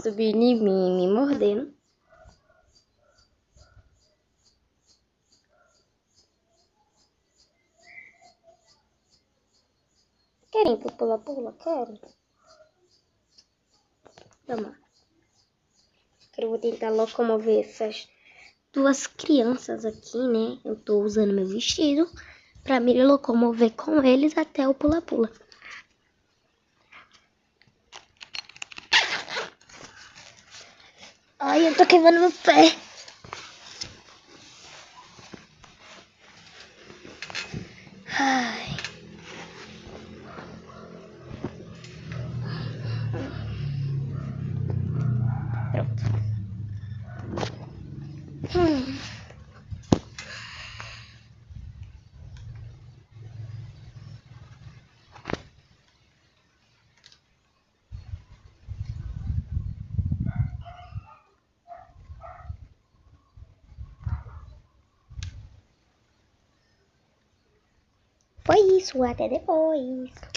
subindo em mim, me mordendo. Querem pro pula-pula? Querem? Vamos lá. Eu vou tentar locomover essas duas crianças aqui, né? Eu tô usando meu vestido pra me locomover com eles até o pula-pula. Ai, eu tô queimando meu pé. Ai. Pronto. Foi isso, até depois.